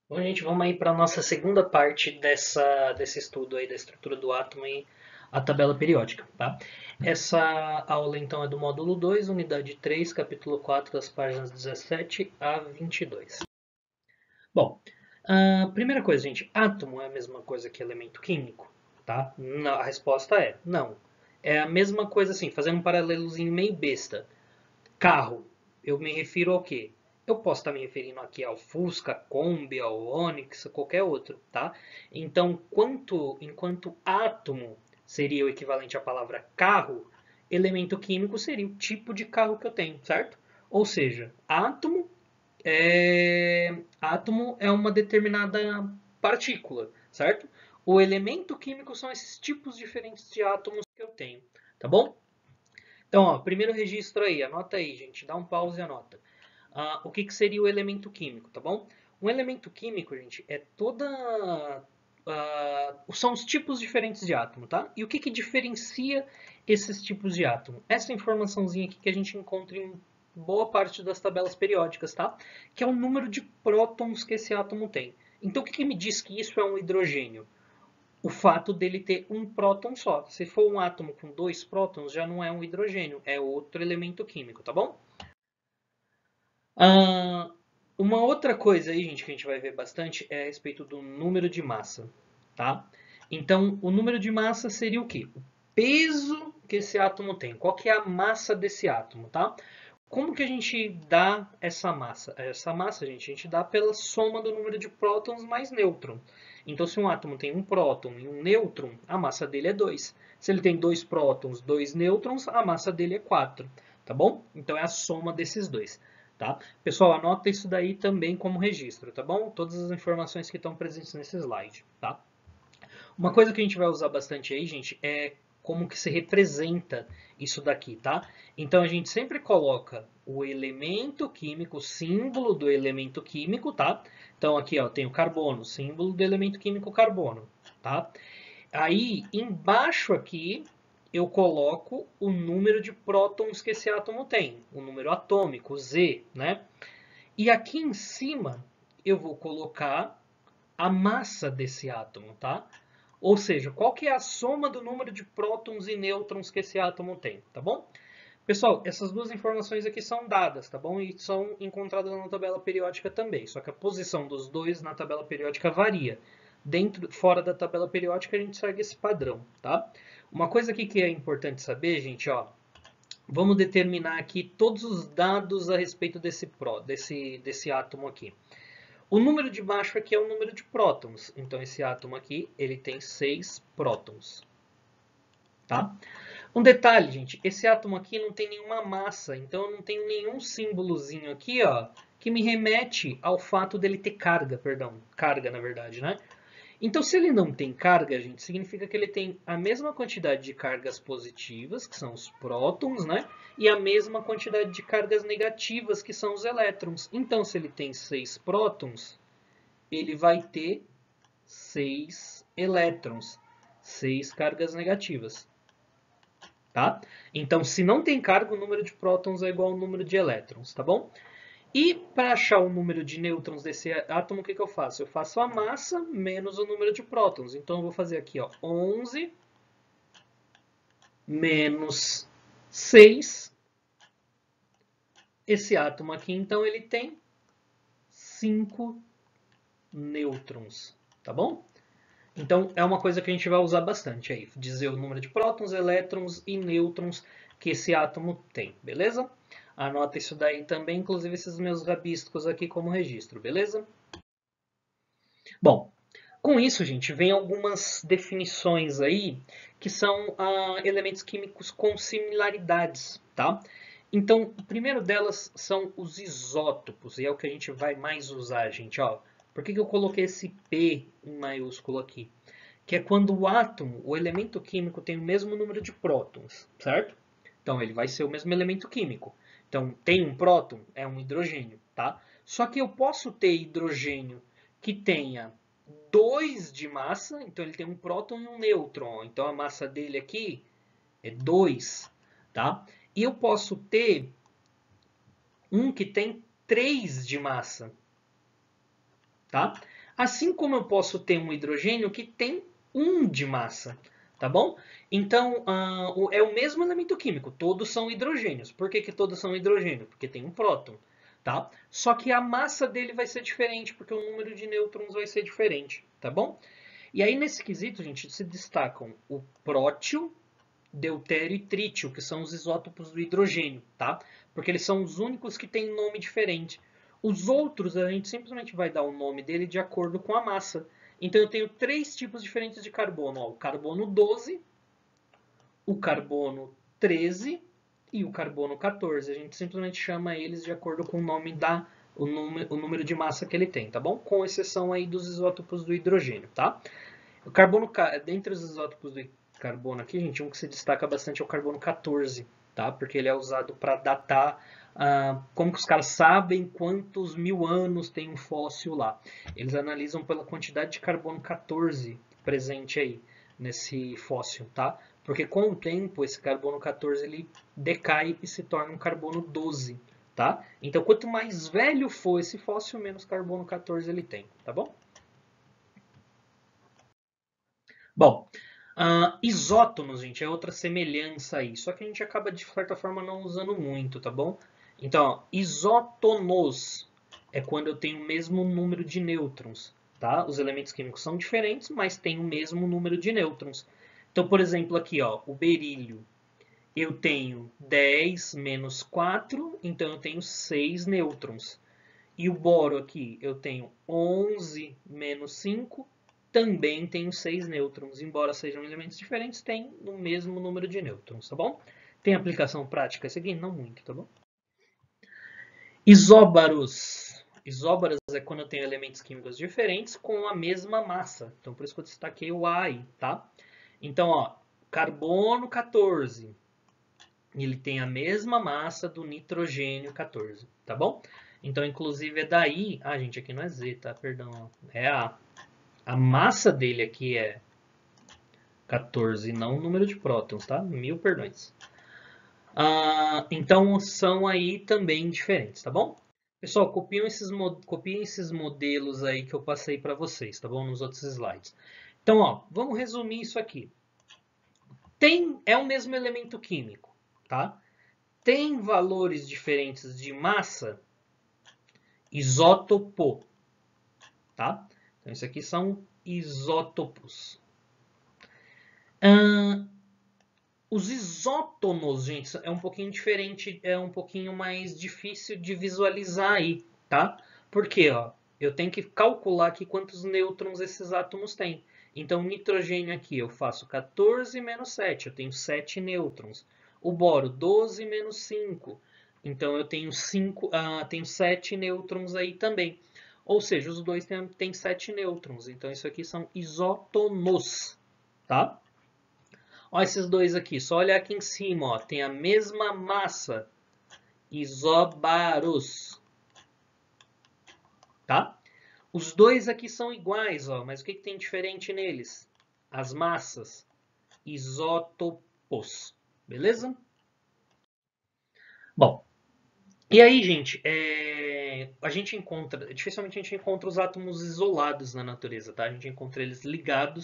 Bom, gente, vamos aí para a nossa segunda parte desse estudo aí da estrutura do átomo e a tabela periódica, tá? Essa aula, então, é do módulo 2, unidade 3, capítulo 4, das páginas 17 a 22. Bom, a primeira coisa, gente, átomo é a mesma coisa que elemento químico, tá? Não, a resposta é não. É a mesma coisa assim, fazendo um paralelozinho meio besta. Carro, eu me refiro ao quê? Eu posso estar me referindo aqui ao Fusca, Kombi, ao Onix, a qualquer outro, tá? Então, enquanto átomo seria o equivalente à palavra carro, elemento químico seria o tipo de carro que eu tenho, certo? Ou seja, átomo é uma determinada partícula, certo? O elemento químico são esses tipos diferentes de átomos que eu tenho, tá bom? Então, ó, primeiro registro aí, anota aí, gente, dá um pause e anota. O que seria o elemento químico, tá bom? Um elemento químico, gente, é são os tipos diferentes de átomo, tá? E o que diferencia esses tipos de átomo? Essa informaçãozinha aqui que a gente encontra em boa parte das tabelas periódicas, tá? Que é o número de prótons que esse átomo tem. Então, o que me diz que isso é um hidrogênio? O fato dele ter um próton só. Se for um átomo com dois prótons, já não é um hidrogênio, é outro elemento químico, tá bom? Ah, uma outra coisa aí, gente, que a gente vai ver bastante é a respeito do número de massa, tá? Então, o número de massa seria o quê? O peso que esse átomo tem. Qual que é a massa desse átomo, tá? Como que a gente dá essa massa? Essa massa, gente, a gente dá pela soma do número de prótons mais nêutrons. Então, se um átomo tem um próton e um nêutron, a massa dele é 2. Se ele tem dois prótons, dois nêutrons, a massa dele é 4. Tá bom? Então, é a soma desses dois. Tá? Pessoal, anota isso daí também como registro, tá bom? Todas as informações que estão presentes nesse slide, tá? Uma coisa que a gente vai usar bastante aí, gente, é como que se representa isso daqui, tá? Então a gente sempre coloca o elemento químico, o símbolo do elemento químico, tá? Então aqui, ó, tem o carbono, símbolo do elemento químico carbono, tá? Aí embaixo aqui eu coloco o número de prótons que esse átomo tem, o número atômico, Z, né? E aqui em cima eu vou colocar a massa desse átomo, tá? Ou seja, qual que é a soma do número de prótons e nêutrons que esse átomo tem, tá bom? Pessoal, essas duas informações aqui são dadas, tá bom? E são encontradas na tabela periódica também. Só que a posição dos dois na tabela periódica varia. Fora da tabela periódica, a gente segue esse padrão, tá? Uma coisa aqui que é importante saber, gente, ó, vamos determinar aqui todos os dados a respeito desse átomo aqui. O número de baixo aqui é o número de prótons. Então, esse átomo aqui, ele tem 6 prótons. Tá? Um detalhe, gente, esse átomo aqui não tem nenhuma massa, então eu não tenho nenhum símbolozinho aqui, ó, que me remete ao fato dele ter carga, perdão, carga na verdade, né? Então, se ele não tem carga, gente, significa que ele tem a mesma quantidade de cargas positivas, que são os prótons, né? E a mesma quantidade de cargas negativas, que são os elétrons. Então, se ele tem 6 prótons, ele vai ter 6 elétrons, 6 cargas negativas. Tá? Então, se não tem carga, o número de prótons é igual ao número de elétrons, tá bom? E para achar o número de nêutrons desse átomo, o que eu faço? Eu faço a massa menos o número de prótons. Então, eu vou fazer aqui, ó, 11 menos 6. Esse átomo aqui, então, ele tem 5 nêutrons, tá bom? Então, é uma coisa que a gente vai usar bastante aí, dizer o número de prótons, elétrons e nêutrons que esse átomo tem, beleza? Anota isso daí também, inclusive esses meus rabiscos aqui como registro, beleza? Bom, com isso, gente, vem algumas definições aí que são elementos químicos com similaridades, tá? Então, o primeiro delas são os isótopos, e é o que a gente vai mais usar, gente, ó. Por que eu coloquei esse P em maiúsculo aqui? Que é quando o átomo, o elemento químico, tem o mesmo número de prótons, certo? Então ele vai ser o mesmo elemento químico. Então tem um próton, é um hidrogênio, tá? Só que eu posso ter hidrogênio que tenha 2 de massa, então ele tem um próton e um nêutron. Então a massa dele aqui é 2, tá? E eu posso ter um que tem 3 de massa, tá? Assim como eu posso ter um hidrogênio que tem 1 de massa, tá bom? Então, é o mesmo elemento químico, todos são hidrogênios. Por que todos são hidrogênios? Porque tem um próton, tá? Só que a massa dele vai ser diferente, porque o número de nêutrons vai ser diferente, tá bom? E aí, nesse quesito, gente, se destacam o prótio, deutério e trítio, que são os isótopos do hidrogênio, tá? Porque eles são os únicos que têm nome diferente. Os outros, a gente simplesmente vai dar o nome dele de acordo com a massa. Então, eu tenho 3 tipos diferentes de carbono. Ó, o carbono 12, o carbono 13 e o carbono 14. A gente simplesmente chama eles de acordo com o nome o número de massa que ele tem, tá bom? Com exceção aí dos isótopos do hidrogênio, tá? O carbono, dentre os isótopos do carbono aqui, gente, um que se destaca bastante é o carbono 14, tá? Porque ele é usado para datar como que os caras sabem quantos mil anos tem um fóssil lá. Eles analisam pela quantidade de carbono 14 presente aí nesse fóssil, tá? Porque com o tempo esse carbono 14 ele decai e se torna um carbono 12, tá? Então quanto mais velho for esse fóssil, menos carbono 14 ele tem, tá bom? Bom, isótonos, gente, é outra semelhança aí, só que a gente acaba de certa forma não usando muito, tá bom? Então, ó, isótonos é quando eu tenho o mesmo número de nêutrons, tá? Os elementos químicos são diferentes, mas têm o mesmo número de nêutrons. Então, por exemplo, aqui, ó, o berílio, eu tenho 10 menos 4, então eu tenho 6 nêutrons. E o boro aqui, eu tenho 11 menos 5, também tenho 6 nêutrons. Embora sejam elementos diferentes, tem o mesmo número de nêutrons, tá bom? Tem aplicação prática esse aqui? Não muito, tá bom? Isóbaros. Isóbaros é quando eu tenho elementos químicos diferentes com a mesma massa. Então, por isso que eu destaquei o A aí, tá? Então, ó, carbono 14. Ele tem a mesma massa do nitrogênio 14, tá bom? Então, inclusive, é daí... Ah, gente, aqui não é Z, tá? Perdão. É A. A massa dele aqui é 14, não o número de prótons, tá? Mil perdões. Então, são aí também diferentes, tá bom? Pessoal, copiem esses modelos aí que eu passei para vocês, tá bom? Nos outros slides. Então, ó, vamos resumir isso aqui. É o mesmo elemento químico, tá? Tem valores diferentes de massa, isótopo, tá? Então, isso aqui são isótopos. Os isótonos, gente, é um pouquinho diferente, é um pouquinho mais difícil de visualizar aí, tá? Porque, ó, eu tenho que calcular aqui quantos nêutrons esses átomos têm. Então, nitrogênio aqui, eu faço 14 menos 7, eu tenho 7 nêutrons. O boro, 12 menos 5, então eu tenho 7 nêutrons aí também. Ou seja, os dois têm 7 nêutrons, então isso aqui são isótonos, tá? Olha esses dois aqui, só olhar aqui em cima, ó, tem a mesma massa, isóbaros, tá? Os dois aqui são iguais, ó, mas o que tem diferente neles? As massas, isótopos, beleza? Bom, e aí, gente, dificilmente a gente encontra os átomos isolados na natureza, tá? A gente encontra eles ligado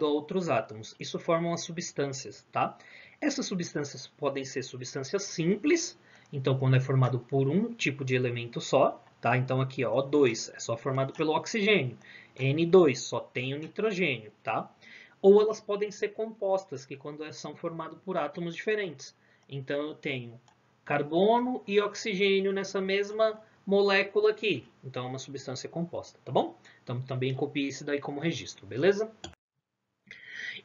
a outros átomos. Isso forma as substâncias, tá? Essas substâncias podem ser substâncias simples, então quando é formado por um tipo de elemento só, tá? Então aqui, ó, O2 é só formado pelo oxigênio, N2 só tem o nitrogênio, tá? Ou elas podem ser compostas, que quando são formadas por átomos diferentes. Então eu tenho carbono e oxigênio nessa mesma molécula aqui. Então é uma substância composta, tá bom? Então também copie isso daí como registro, beleza?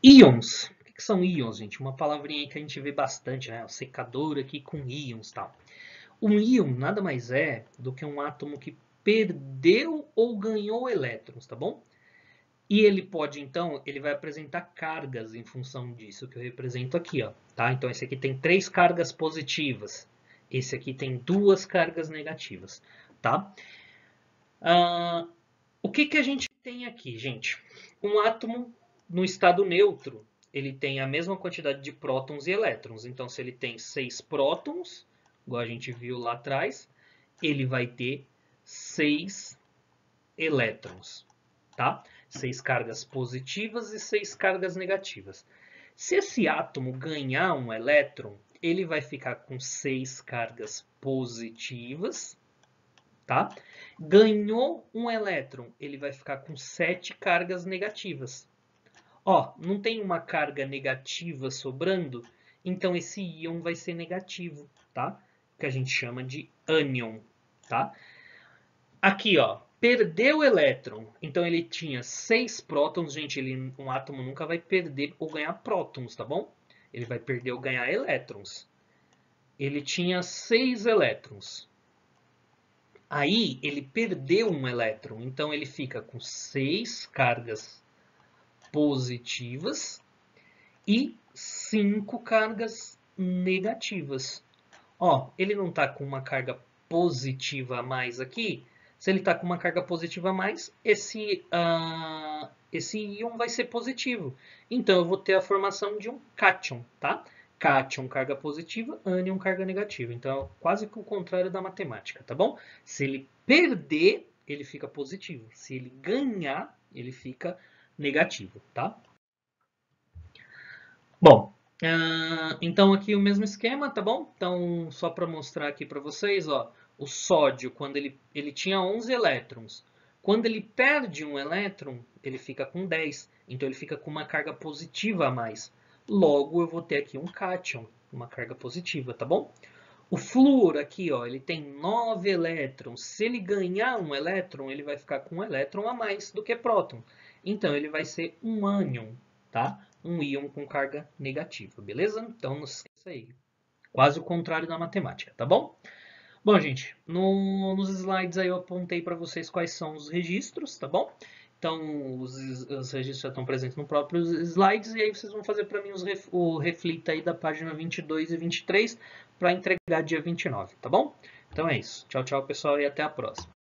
Íons. O que são íons, gente? Uma palavrinha que a gente vê bastante, né? O secador aqui com íons e tal. Um íon nada mais é do que um átomo que perdeu ou ganhou elétrons, tá bom? E ele pode, então, ele vai apresentar cargas em função disso que eu represento aqui, ó, tá? Então, esse aqui tem 3 cargas positivas. Esse aqui tem 2 cargas negativas, tá? O que a gente tem aqui, gente? Um átomo no estado neutro, ele tem a mesma quantidade de prótons e elétrons. Então, se ele tem 6 prótons, igual a gente viu lá atrás, ele vai ter 6 elétrons, tá? 6 cargas positivas e 6 cargas negativas. Se esse átomo ganhar um elétron, ele vai ficar com 6 cargas positivas, tá? Ganhou um elétron, ele vai ficar com 7 cargas negativas. Ó, não tem uma carga negativa sobrando, então esse íon vai ser negativo, tá? Que a gente chama de ânion, tá? Aqui, ó, perdeu o elétron, então ele tinha 6 prótons. Gente, um átomo nunca vai perder ou ganhar prótons, tá bom? Ele vai perder ou ganhar elétrons. Ele tinha 6 elétrons. Aí ele perdeu um elétron, então ele fica com 6 cargas positivas e 5 cargas negativas. Ó, ele não está com uma carga positiva a mais aqui. Se ele está com uma carga positiva a mais, esse íon vai ser positivo. Então eu vou ter a formação de um cátion, tá? Cátion, carga positiva, ânion, carga negativa. Então é quase que o contrário da matemática, tá bom? Se ele perder, ele fica positivo. Se ele ganhar, ele fica negativo, tá? Bom, então aqui o mesmo esquema, tá bom? Então, só para mostrar aqui para vocês, ó, o sódio, quando ele tinha 11 elétrons. Quando ele perde um elétron, ele fica com 10. Então, ele fica com uma carga positiva a mais. Logo, eu vou ter aqui um cátion, uma carga positiva, tá bom? O flúor aqui, ó, ele tem 9 elétrons. Se ele ganhar um elétron, ele vai ficar com um elétron a mais do que próton. Então, ele vai ser um ânion, tá? Um íon com carga negativa, beleza? Então, não se esqueça aí. Quase o contrário da matemática, tá bom? Bom, gente, nos slides aí eu apontei para vocês quais são os registros, tá bom? Então, os registros já estão presentes no próprio slides, e aí vocês vão fazer para mim o reflita aí da página 22 e 23 para entregar dia 29, tá bom? Então é isso. Tchau, tchau, pessoal, e até a próxima.